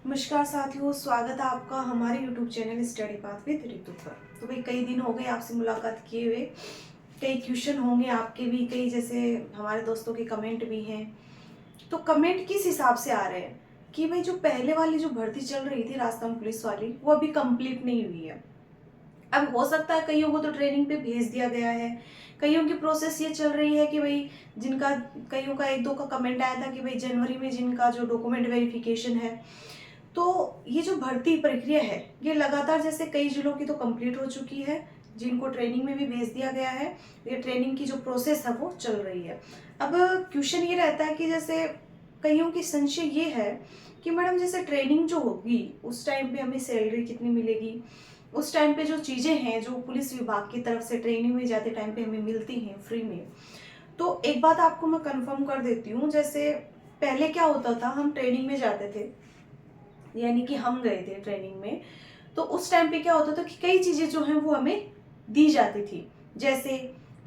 नमस्कार साथियों, स्वागत है आपका हमारे YouTube channel study path with Ritu पर। तो भाई कई दिन हो गए आपसे मुलाकात किए हुए। कई क्वेश्चन होंगे आपके भी, कई जैसे हमारे दोस्तों के कमेंट भी हैं। तो कमेंट किस हिसाब से आ रहे हैं कि भाई जो पहले वाली जो भर्ती चल रही थी राजस्थान पुलिस वाली, वो अभी कंप्लीट नहीं हुई है। अब हो सकता है कईयों को तो ट्रेनिंग पे भेज दिया गया है, कईयों की प्रोसेस ये चल रही है कि भाई जिनका, कईयों का एक दो का कमेंट आया था कि भाई जनवरी में जिनका जो डॉक्यूमेंट वेरिफिकेशन है, तो ये जो भर्ती प्रक्रिया है ये लगातार जैसे कई जिलों की तो कंप्लीट हो चुकी है, जिनको ट्रेनिंग में भी भेज दिया गया है। ये ट्रेनिंग की जो प्रोसेस है वो चल रही है। अब क्वेश्चन ये रहता है कि जैसे कईयों की संशय ये है कि मैडम जैसे ट्रेनिंग जो होगी उस टाइम पे हमें सैलरी कितनी मिलेगी, उस टाइम पे जो चीज़ें हैं जो पुलिस विभाग की तरफ से ट्रेनिंग में जाते टाइम पे हमें मिलती हैं फ्री में। तो एक बात आपको मैं कंफर्म कर देती हूँ, जैसे पहले क्या होता था, हम ट्रेनिंग में जाते थे, यानी कि हम गए थे ट्रेनिंग में, तो उस टाइम पे क्या होता था कि कई चीज़ें जो हैं वो हमें दी जाती थी। जैसे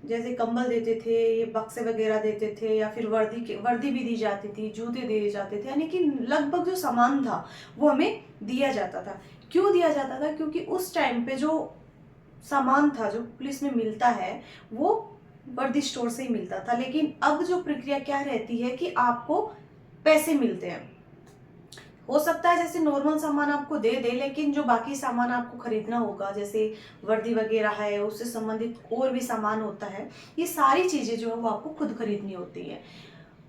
जैसे कंबल देते थे, ये बक्से वगैरह देते थे, या फिर वर्दी भी दी जाती थी, जूते दिए जाते थे, यानी कि लगभग जो सामान था वो हमें दिया जाता था। क्यों दिया जाता था? क्योंकि उस टाइम पे जो सामान था जो पुलिस में मिलता है वो वर्दी स्टोर से ही मिलता था। लेकिन अब जो प्रक्रिया क्या रहती है कि आपको पैसे मिलते हैं। हो सकता है जैसे नॉर्मल सामान आपको दे दे, लेकिन जो बाकी सामान आपको खरीदना होगा, जैसे वर्दी वगैरह है, उससे संबंधित और भी सामान होता है, ये सारी चीजें जो है वो आपको खुद खरीदनी होती है।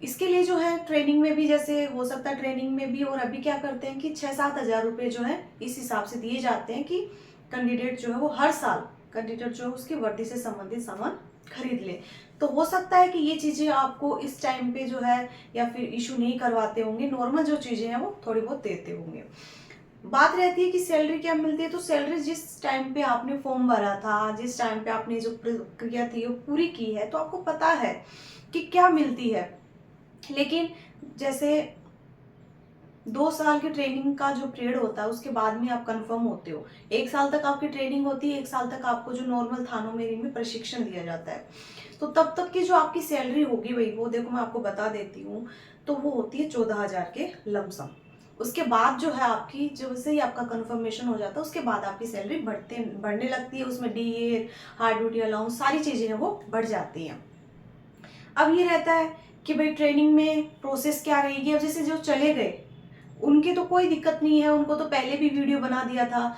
इसके लिए जो है ट्रेनिंग में भी, जैसे हो सकता है ट्रेनिंग में भी, और अभी क्या करते हैं कि 6-7 हज़ार रुपए जो है इस हिसाब से दिए जाते हैं कि कैंडिडेट जो है वो हर साल कैंडिडेट जो है उसकी वर्दी से संबंधित सामान खरीद ले। तो हो सकता है कि ये चीजें आपको इस टाइम पे जो है या फिर इशू नहीं करवाते होंगे, नॉर्मल जो चीजें हैं वो थोड़ी बहुत देते होंगे। बात रहती है कि सैलरी क्या मिलती है, तो सैलरी जिस टाइम पे आपने फॉर्म भरा था, जिस टाइम पे आपने जो प्रक्रिया थी वो पूरी की है, तो आपको पता है कि क्या मिलती है। लेकिन जैसे 2 साल की ट्रेनिंग का जो पीरियड होता है उसके बाद में आप कंफर्म होते हो। 1 साल तक आपकी ट्रेनिंग होती है, 1 साल तक आपको जो नॉर्मल थानों में इनमें प्रशिक्षण दिया जाता है। तो तब तक की जो आपकी सैलरी होगी भाई, वो देखो मैं आपको बता देती हूँ, तो वो होती है 14,000 के लमसम। उसके बाद जो है आपकी, जब से ही आपका कंफर्मेशन हो जाता है उसके बाद आपकी सैलरी बढ़ने लगती है। उसमें डीए, हार्ड ड्यूटी अलाउंस, सारी चीजें हैं वो बढ़ जाती हैं। अब ये रहता है कि भाई ट्रेनिंग में प्रोसेस क्या रहेगी। अब जैसे जो चले गए उनकी तो कोई दिक्कत नहीं है, उनको तो पहले भी वीडियो बना दिया था,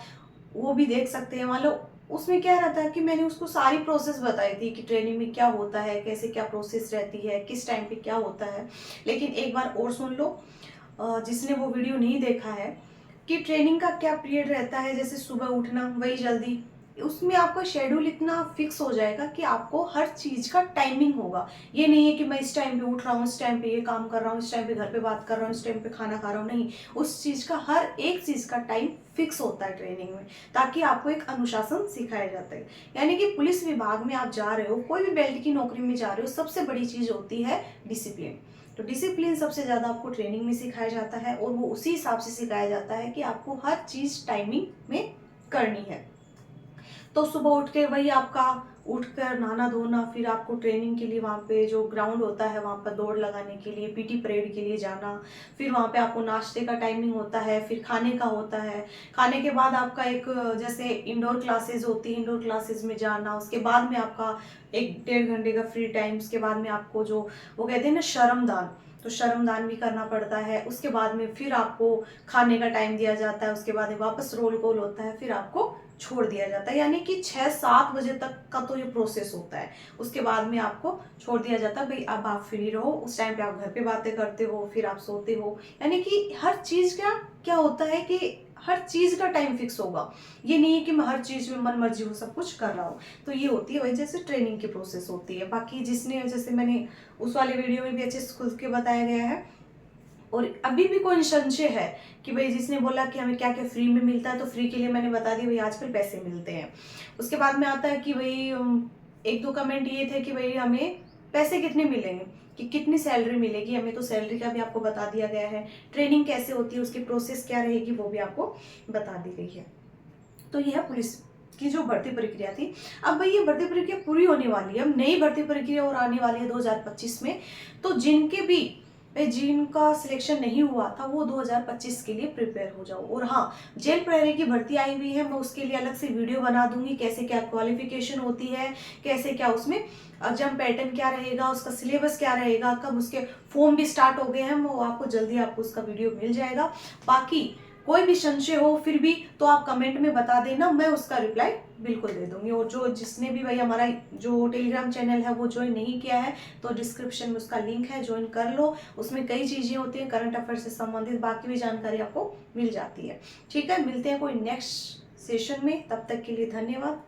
वो भी देख सकते हैं। मान लो उसमें क्या रहता है कि मैंने उसको सारी प्रोसेस बताई थी कि ट्रेनिंग में क्या होता है, कैसे क्या प्रोसेस रहती है, किस टाइम पे क्या होता है। लेकिन एक बार और सुन लो, जिसने वो वीडियो नहीं देखा है, कि ट्रेनिंग का क्या पीरियड रहता है। जैसे सुबह उठना वही जल्दी, उसमें आपका शेड्यूल इतना फिक्स हो जाएगा कि आपको हर चीज का टाइमिंग होगा। ये नहीं है कि मैं इस टाइम पे उठ रहा हूँ, इस टाइम पे ये काम कर रहा हूँ, इस टाइम पे घर पे बात कर रहा हूँ, इस टाइम पे खाना खा रहा हूँ, नहीं। उस चीज का, हर एक चीज का टाइम फिक्स होता है ट्रेनिंग में, ताकि आपको एक अनुशासन सिखाया जाता है। यानी कि पुलिस विभाग में आप जा रहे हो, कोई भी बेल्ट की नौकरी में जा रहे हो, सबसे बड़ी चीज होती है डिसिप्लिन। तो डिसिप्लिन सबसे ज्यादा आपको ट्रेनिंग में सिखाया जाता है, और वो उसी हिसाब से सिखाया जाता है कि आपको हर चीज टाइमिंग में करनी है। तो सुबह उठ के वही आपका, उठकर नहाना धोना, फिर आपको ट्रेनिंग के लिए वहाँ पे जो ग्राउंड होता है वहाँ पर दौड़ लगाने के लिए, पीटी परेड के लिए जाना। फिर वहाँ पे आपको नाश्ते का टाइमिंग होता है, फिर खाने का होता है। खाने के बाद आपका एक, जैसे इंडोर क्लासेस होती है, इंडोर क्लासेस में जाना। उसके बाद में आपका 1-1.5 घंटे का फ्री टाइम। उसके बाद में आपको जो वो कहते हैं ना श्रमदान, तो श्रमदान भी करना पड़ता है। उसके बाद में फिर आपको खाने का टाइम दिया जाता है, उसके बाद में वापस रोल कॉल होता है, फिर आपको छोड़ दिया जाता है। यानी कि 6-7 बजे तक का तो ये प्रोसेस होता है। उसके बाद में आपको छोड़ दिया जाता है, भाई अब आप फ्री रहो। उस टाइम पे आप घर पे बातें करते हो, फिर आप सोते हो। यानी कि हर चीज का क्या होता है कि हर चीज का टाइम फिक्स होगा। ये नहीं है कि मैं हर चीज में मन मर्जी हो सब कुछ कर रहा हूँ। तो ये होती है वही जैसे ट्रेनिंग की प्रोसेस होती है। बाकी जिसने, जैसे मैंने उस वाले वीडियो में भी अच्छे से खुल के बताया गया है। और अभी भी कोई संशय है कि भाई जिसने बोला कि हमें क्या क्या फ्री में मिलता है, तो फ्री के लिए मैंने बता दिया भाई आजकल पैसे मिलते हैं। उसके बाद में आता है कि भाई एक दो कमेंट ये थे कि भाई हमें पैसे कितने मिलेंगे, कि कितनी सैलरी मिलेगी हमें। तो सैलरी का भी आपको बता दिया गया है। ट्रेनिंग कैसे होती है, उसकी प्रोसेस क्या रहेगी, वो भी आपको बता दी गई है। तो यह पुलिस की जो भर्ती प्रक्रिया थी। अब भाई ये भर्ती प्रक्रिया पूरी होने वाली है, अब नई भर्ती प्रक्रिया और आने वाली है 2025 में। तो जिनके भी भाई जिनका सिलेक्शन नहीं हुआ था वो 2025 के लिए प्रिपेयर हो जाओ। और हाँ, जेल प्रहरी की भर्ती आई हुई है, मैं उसके लिए अलग से वीडियो बना दूंगी, कैसे क्या क्वालिफिकेशन होती है, कैसे क्या उसमें एग्जाम पैटर्न क्या रहेगा, उसका सिलेबस क्या रहेगा, कब उसके फॉर्म भी स्टार्ट हो गए हैं, वो आपको जल्दी आपको उसका वीडियो मिल जाएगा। बाकी कोई भी संशय हो फिर भी तो आप कमेंट में बता देना, मैं उसका रिप्लाई बिल्कुल दे दूंगी। और जो जिसने भी भाई हमारा जो टेलीग्राम चैनल है वो ज्वाइन नहीं किया है तो डिस्क्रिप्शन में उसका लिंक है, ज्वाइन कर लो। उसमें कई चीजें होती हैं करंट अफेयर से संबंधित, बाकी भी जानकारी आपको मिल जाती है। ठीक है, मिलते हैं कोई नेक्स्ट सेशन में, तब तक के लिए धन्यवाद।